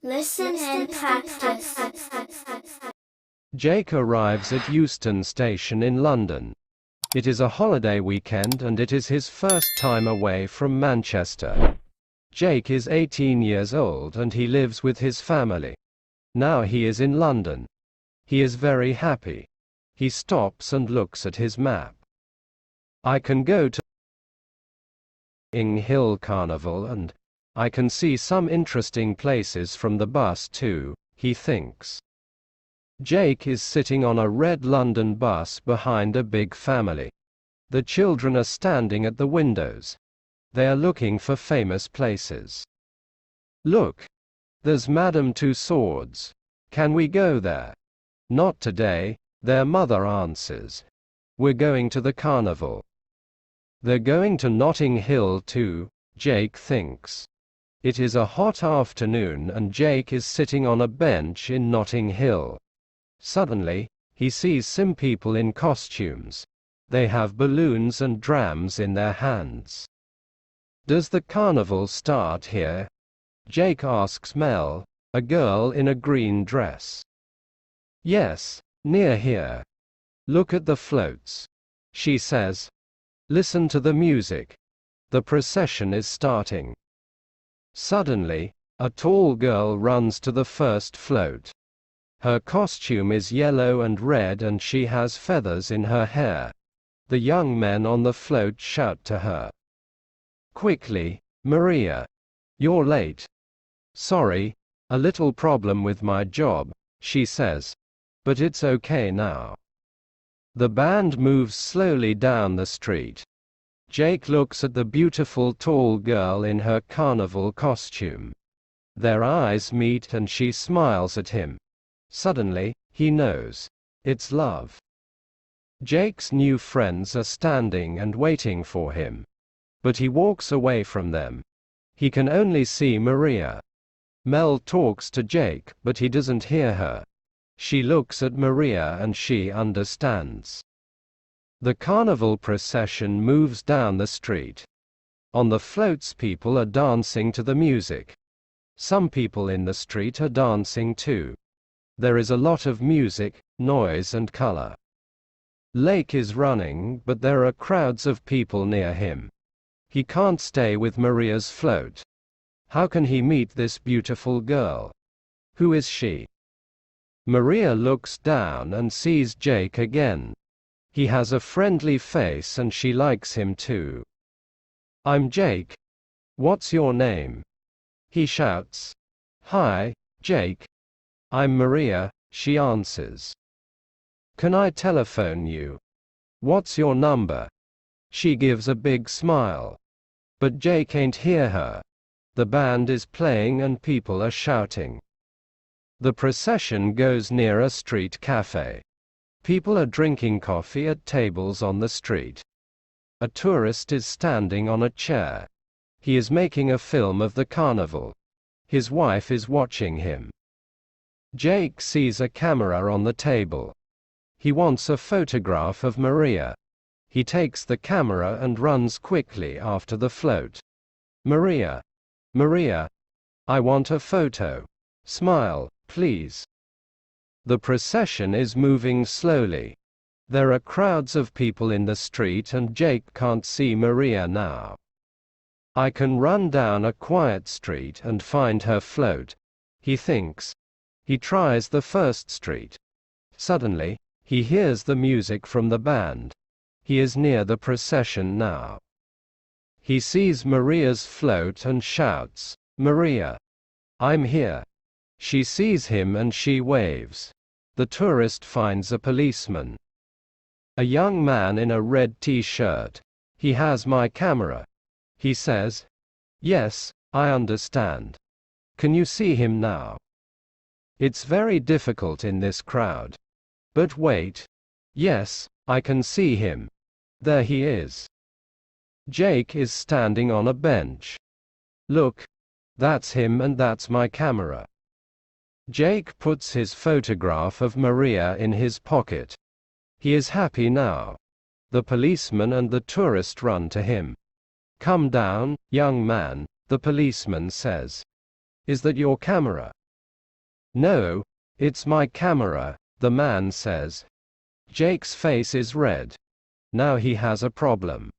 Listen and practice. Jake arrives at Euston Station in London. It is a holiday weekend and it is his first time away from Manchester. Jake is 18 years old and he lives with his family. Now he is in London. He is very happy. He stops and looks at his map. I can go to Notting Hill Carnival and I can see some interesting places from the bus too, he thinks. Jake is sitting on a red London bus behind a big family. The children are standing at the windows. They are looking for famous places. Look! There's Madame Tussauds. Can we go there? Not today, their mother answers. We're going to the carnival. They're going to Notting Hill too, Jake thinks. It is a hot afternoon and Jake is sitting on a bench in Notting Hill. Suddenly, he sees some people in costumes. They have balloons and drams in their hands. Does the carnival start here? Jake asks Mel, a girl in a green dress. Yes, near here. Look at the floats. She says. Listen to the music. The procession is starting. Suddenly, a tall girl runs to the first float. Her costume is yellow and red and she has feathers in her hair. The young men on the float shout to her. Quickly, Maria. You're late. Sorry, a little problem with my job, she says. But it's okay now. The band moves slowly down the street. Jake looks at the beautiful tall girl in her carnival costume. Their eyes meet and she smiles at him. Suddenly, he knows. It's love. Jake's new friends are standing and waiting for him. But he walks away from them. He can only see Maria. Mel talks to Jake, but he doesn't hear her. She looks at Maria and she understands. The carnival procession moves down the street. On the floats, people are dancing to the music. Some people in the street are dancing too. There is a lot of music, noise and color. Lake is running, but there are crowds of people near him. He can't stay with Maria's float. How can he meet this beautiful girl? Who is she? Maria looks down and sees Jake again. He has a friendly face and she likes him too. I'm Jake. What's your name? He shouts. Hi, Jake. I'm Maria, she answers. Can I telephone you? What's your number? She gives a big smile. But Jake ain't hear her. The band is playing and people are shouting. The procession goes near a street cafe. People are drinking coffee at tables on the street. A tourist is standing on a chair. He is making a film of the carnival. His wife is watching him. Jake sees a camera on the table. He wants a photograph of Maria. He takes the camera and runs quickly after the float. Maria. Maria. I want a photo. Smile, please. The procession is moving slowly. There are crowds of people in the street and Jake can't see Maria now. I can run down a quiet street and find her float, he thinks. He tries the first street. Suddenly, he hears the music from the band. He is near the procession now. He sees Maria's float and shouts, Maria. I'm here. She sees him and she waves. The tourist finds a policeman. A young man in a red t-shirt. He has my camera. He says. Yes, I understand. Can you see him now? It's very difficult in this crowd. But wait. Yes, I can see him. There he is. Jake is standing on a bench. Look. That's him and that's my camera. Jake puts his photograph of Maria in his pocket. He is happy now. The policeman and the tourist run to him. Come down, young man, the policeman says. Is that your camera? No, it's my camera, the man says. Jake's face is red. Now he has a problem.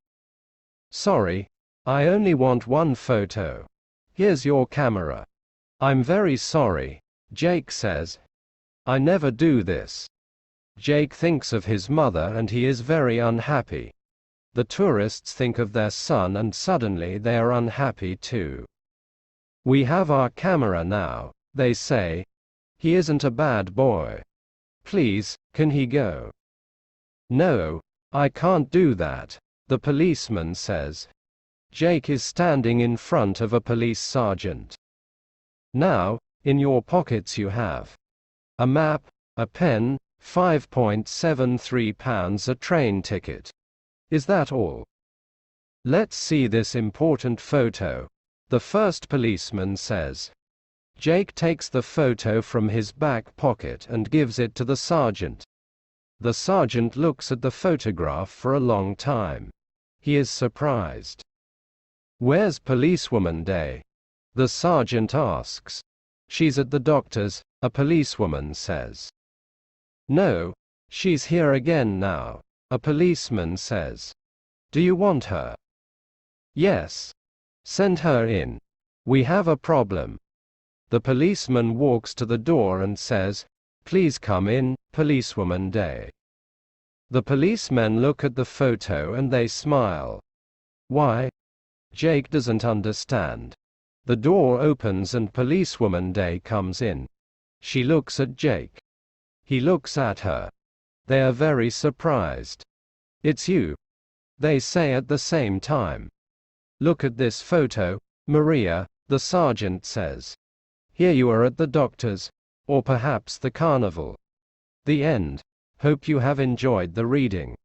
Sorry, I only want one photo. Here's your camera. I'm very sorry, Jake says. I never do this. Jake thinks of his mother and he is very unhappy. The tourists think of their son and suddenly they are unhappy too. We have our camera now, they say. He isn't a bad boy. Please, can he go? No, I can't do that, the policeman says. Jake is standing in front of a police sergeant. Now, in your pockets you have a map, a pen, £5.73 a train ticket. Is that all? Let's see this important photo, the first policeman says. Jake takes the photo from his back pocket and gives it to the sergeant. The sergeant looks at the photograph for a long time. He is surprised. Where's Policewoman Day? The sergeant asks. She's at the doctor's, a policewoman says. No, she's here again now, a policeman says. Do you want her? Yes. Send her in. We have a problem. The policeman walks to the door and says, Please come in, Policewoman Day. The policemen look at the photo and they smile. Why? Jake doesn't understand. The door opens and Policewoman Day comes in. She looks at Jake. He looks at her. They are very surprised. It's you, they say at the same time. Look at this photo, Maria, the sergeant says. Here you are at the doctor's, or perhaps the carnival. The end. Hope you have enjoyed the reading.